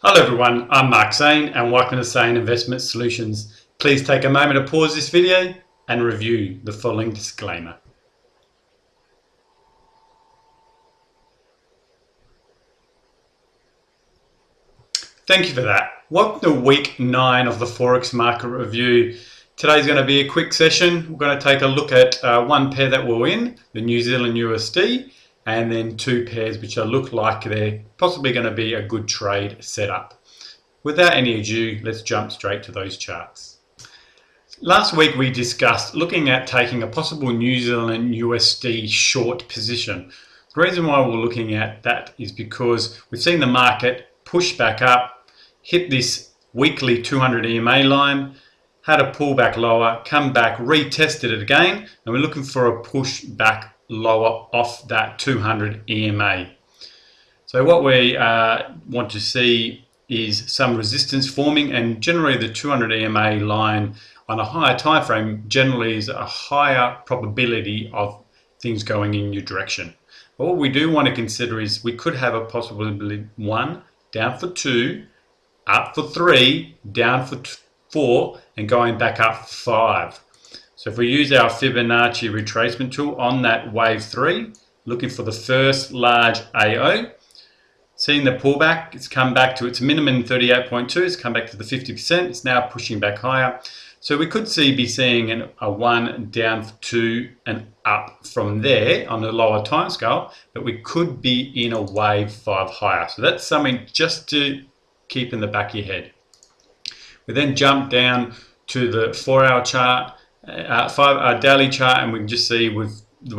Hello everyone, I'm Mark Zane and welcome to Zane Investment Solutions. Please take a moment to pause this video and review the following disclaimer. Thank you for that. Welcome to week 9 of the Forex market review. Today's going to be a quick session. We're going to take a look at one pair that we're in, the New Zealand USD, and then two pairs which look like they're possibly going to be a good trade setup. Without any ado, let's jump straight to those charts. Last week we discussed looking at taking a possible New Zealand USD short position. The reason why we're looking at that is because we've seen the market push back up, hit this weekly 200 EMA line, had a pullback lower, come back, retested it again, and we're looking for a push back lower off that 200 EMA. So what we want to see is some resistance forming, and generally the 200 EMA line on a higher time frame generally is a higher probability of things going in your direction. But what we do want to consider is we could have a possibility 1, down for 2, up for 3, down for 4, and going back up for 5. So if we use our Fibonacci retracement tool on that wave 3, looking for the first large AO, seeing the pullback, it's come back to its minimum 38.2, it's come back to the 50%, it's now pushing back higher. So we could be seeing a 1, down for 2, and up from there on a lower time scale, but we could be in a wave 5 higher. So that's something just to keep in the back of your head. We then jump down to the 4-hour chart, 5-hour daily chart, and we can just see we're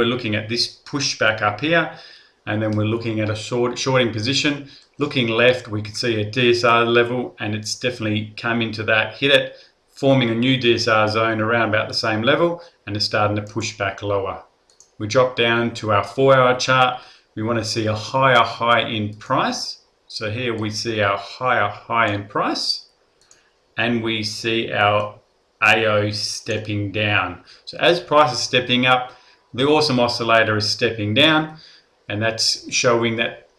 looking at this pushback up here. And then we're looking at a shorting position. Looking left, we can see a DSR level, and it's definitely come into that, hit it, forming a new DSR zone around about the same level, and it's starting to push back lower. We drop down to our 4-hour chart. We want to see a higher high in price. So here we see our higher high in price, and we see our AO stepping down. So as price is stepping up, the awesome oscillator is stepping down. And that's showing that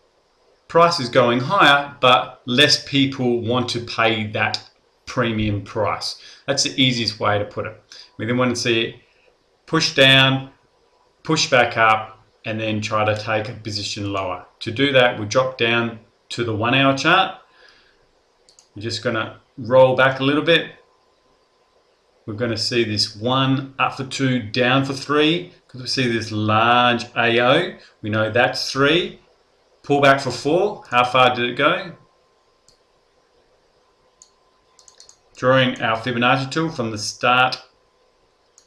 price is going higher, but less people want to pay that premium price. That's the easiest way to put it. We then want to see it push down, push back up, and then try to take a position lower. To do that, we drop down to the 1-hour chart. We're just going to roll back a little bit. We're going to see this 1, up for 2, down for 3. Because we see this large AO, we know that's 3. Pull back for 4. How far did it go? Drawing our Fibonacci tool from the start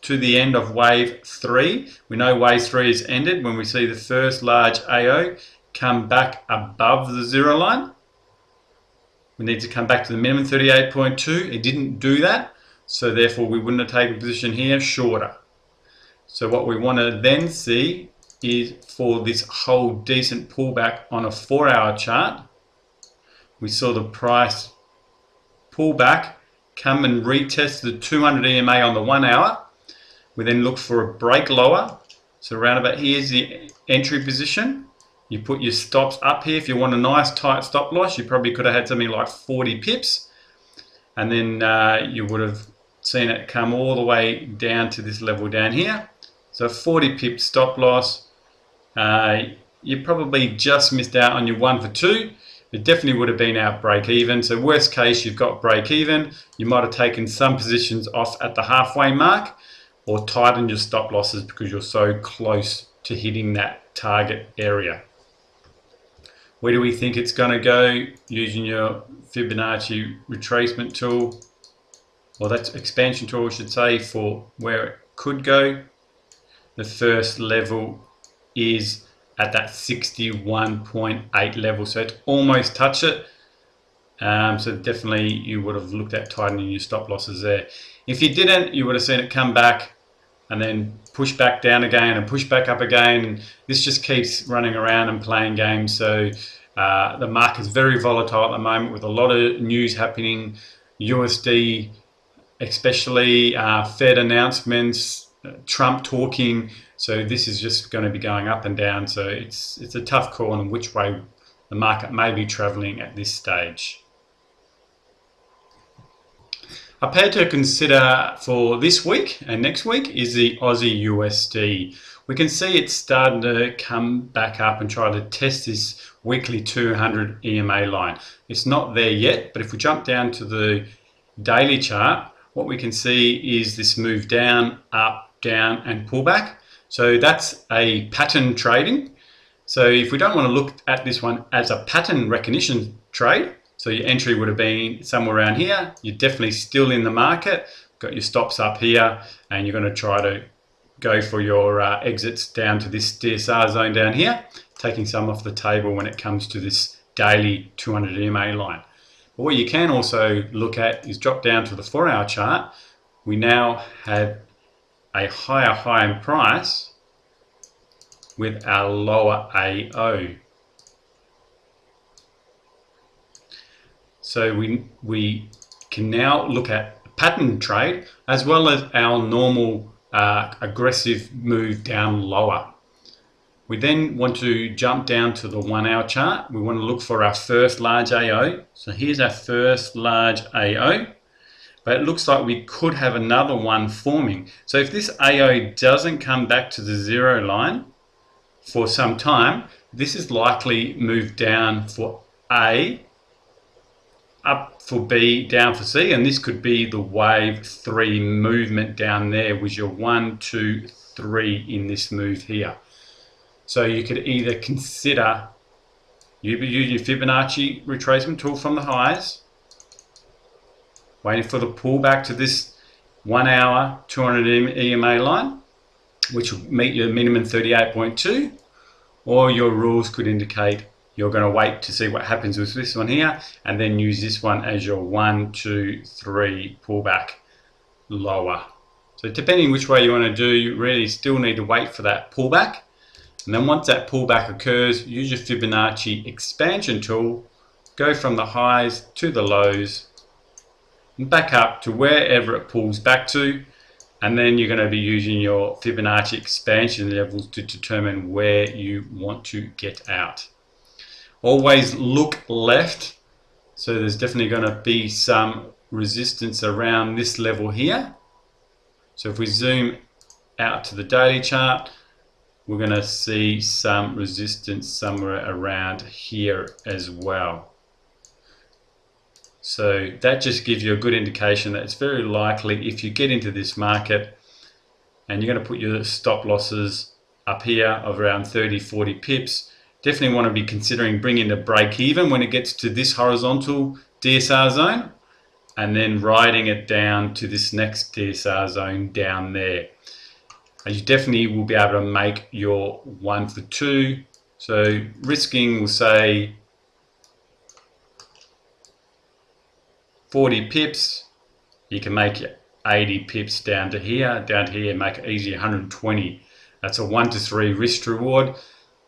to the end of wave 3. We know wave 3 is ended when we see the first large AO come back above the 0 line. We need to come back to the minimum 38.2. It didn't do that, so therefore we wouldn't have taken a position here shorter. So what we want to then see is for this whole decent pullback on a 4-hour chart. We saw the price pull back, come and retest the 200 EMA on the 1 hour. We then look for a break lower. So around about here's the entry position. You put your stops up here. If you want a nice tight stop loss, you probably could have had something like 40 pips. And then you would have seen it come all the way down to this level down here. So 40 pip stop loss. You probably just missed out on your 1 for 2. It definitely would have been out break even. So worst case, you've got break even. You might have taken some positions off at the halfway mark or tightened your stop losses because you're so close to hitting that target area. Where do we think it's going to go using your Fibonacci retracement tool? Well, that's expansion tool, I should say, for where it could go. The first level is at that 61.8 level, so it's almost touched it. So definitely you would have looked at tightening your stop losses there. If you didn't, you would have seen it come back and then push back down again and push back up again. This just keeps running around and playing games. So the market is very volatile at the moment with a lot of news happening. USD, especially Fed announcements, Trump talking, so this is just going to be going up and down. So it's a tough call on which way the market may be traveling at this stage. A pair to consider for this week and next week is the Aussie USD. We can see it's starting to come back up and try to test this weekly 200 EMA line. It's not there yet, but if we jump down to the daily chart, what we can see is this move down, up, down, and pullback. So that's a pattern trading. So if we don't want to look at this one as a pattern recognition trade, so your entry would have been somewhere around here, you're definitely still in the market, got your stops up here, and you're going to try to go for your exits down to this DSR zone down here, taking some off the table when it comes to this daily 200 EMA line. But what you can also look at is drop down to the 4-hour chart. We now have a higher high in price with our lower AO. So we can now look at a pattern trade as well as our normal aggressive move down lower. We then want to jump down to the 1-hour chart. We want to look for our first large AO. So here's our first large AO, but it looks like we could have another one forming. So if this AO doesn't come back to the 0 line for some time, this is likely move down for A, up for B, down for C, and this could be the wave 3 movement down there with your 1, 2, 3 in this move here. So you could either consider use your Fibonacci retracement tool from the highs, waiting for the pullback to this 1-hour 200 EMA line, which will meet your minimum 38.2, or your rules could indicate you're going to wait to see what happens with this one here and then use this one as your 1, 2, 3 pullback lower. So depending which way you want to do, you really still need to wait for that pullback. And then once that pullback occurs, use your Fibonacci expansion tool, go from the highs to the lows and back up to wherever it pulls back to. And then you're going to be using your Fibonacci expansion levels to determine where you want to get out. Always look left, so there's definitely going to be some resistance around this level here. So if we zoom out to the daily chart, we're going to see some resistance somewhere around here as well. So that just gives you a good indication that it's very likely if you get into this market and you're going to put your stop losses up here of around 30-40 pips, definitely want to be considering bringing the break even when it gets to this horizontal DSR zone and then riding it down to this next DSR zone down there. And you definitely will be able to make your 1 for 2. So risking, we'll say 40 pips, you can make it 80 pips down to here, make it easy 120. That's a 1 to 3 risk to reward.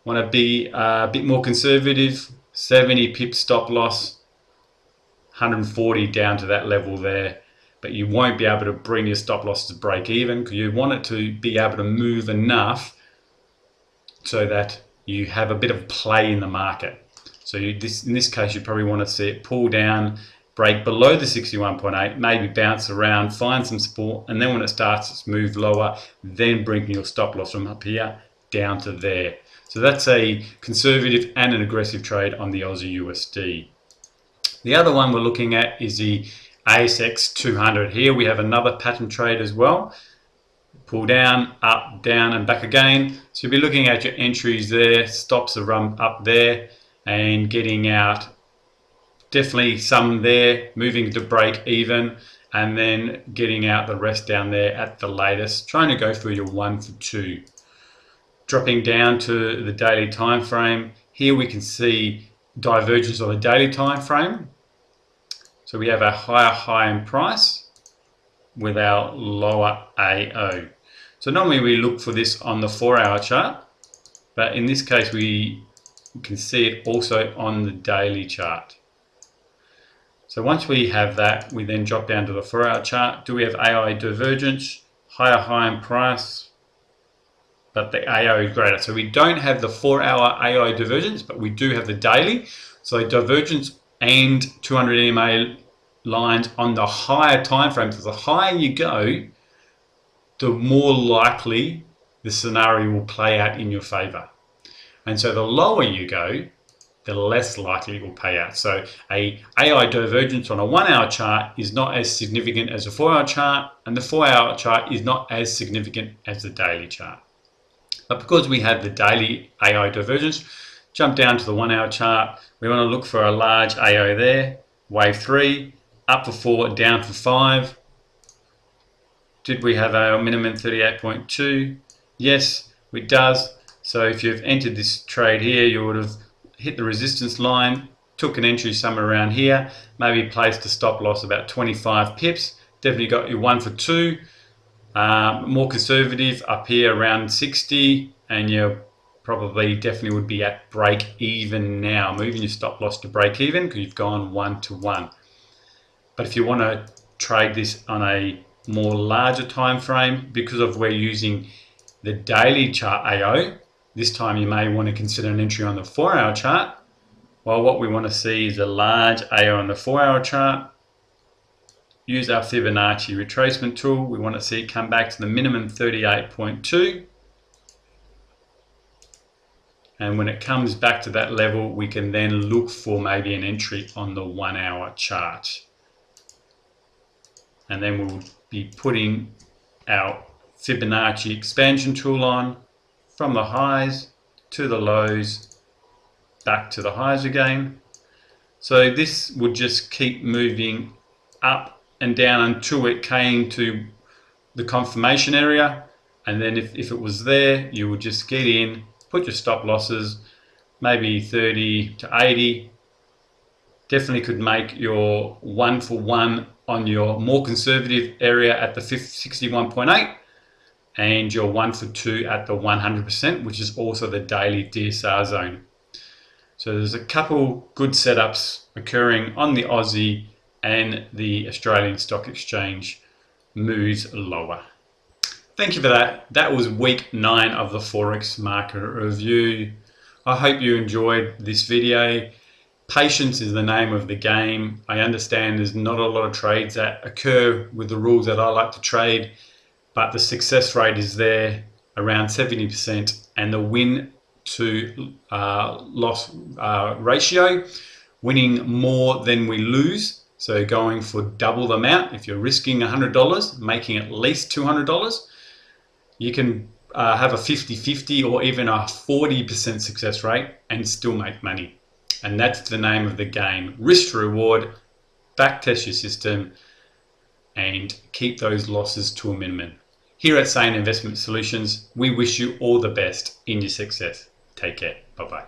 Want to be a bit more conservative, 70 pip stop loss, 140 down to that level there, but you won't be able to bring your stop loss to break even because you want it to be able to move enough so that you have a bit of play in the market. So in this case, you probably want to see it pull down, break below the 61.8, maybe bounce around, find some support, and then when it starts to move lower, then bring your stop loss from up here down to there. So that's a conservative and an aggressive trade on the Aussie USD. The other one we're looking at is the ASX 200. Here we have another pattern trade as well. Pull down, up, down, and back again. So you'll be looking at your entries there, stops are run up there, and getting out. Definitely some there, moving to break even, and then getting out the rest down there at the latest. Trying to go for your 1 for 2. Dropping down to the daily time frame, here we can see divergence on the daily time frame. So we have a higher high in price with our lower AO. So normally we look for this on the 4-hour chart, but in this case we can see it also on the daily chart. So once we have that, we then drop down to the 4-hour chart. Do we have AI divergence, higher high in price, but the AO is greater? So we don't have the 4-hour AI divergence, but we do have the daily. So divergence and 200 EMA lines on the higher time frames. So the higher you go, the more likely the scenario will play out in your favor. And so the lower you go, the less likely it will pay out. So a AI divergence on a 1 hour chart is not as significant as a 4 hour chart, and the 4 hour chart is not as significant as the daily chart. But because we have the daily AI divergence, jump down to the 1 hour chart. We want to look for a large AO there, wave 3, up for 4, down for 5. Did we have our minimum 38.2? Yes, it does. So if you've entered this trade here, you would have hit the resistance line, took an entry somewhere around here, maybe placed a stop loss about 25 pips. Definitely got your 1 for 2. More conservative up here around 60, and you probably definitely would be at break even now, moving your stop loss to break even because you've gone 1 to 1. But if you want to trade this on a more larger time frame, because of we're using the daily chart AO, this time you may want to consider an entry on the 4 hour chart. Well, what we want to see is a large AO on the 4 hour chart. Use our Fibonacci retracement tool. We want to see it come back to the minimum 38.2. And when it comes back to that level, we can then look for maybe an entry on the 1 hour chart. And then we'll be putting our Fibonacci expansion tool on from the highs to the lows, back to the highs again. So this would just keep moving up and down until it came to the confirmation area. And then if it was there, you would just get in, put your stop losses, maybe 30 to 80. Definitely could make your 1 for 1 on your more conservative area at the 61.8 and your 1 for 2 at the 100%, which is also the daily DSR zone. So there's a couple good setups occurring on the Aussie and the Australian Stock Exchange moves lower. Thank you for that. That was week 9 of the Forex market review. I hope you enjoyed this video. Patience is the name of the game. I understand there's not a lot of trades that occur with the rules that I like to trade, but the success rate is there around 70%, and the win to loss ratio, winning more than we lose. So going for double the amount. If you're risking $100, making at least $200, you can have a 50-50 or even a 40% success rate and still make money. And that's the name of the game. Risk to reward, back test your system, and keep those losses to a minimum. Here at Sane Investment Solutions, we wish you all the best in your success. Take care. Bye-bye.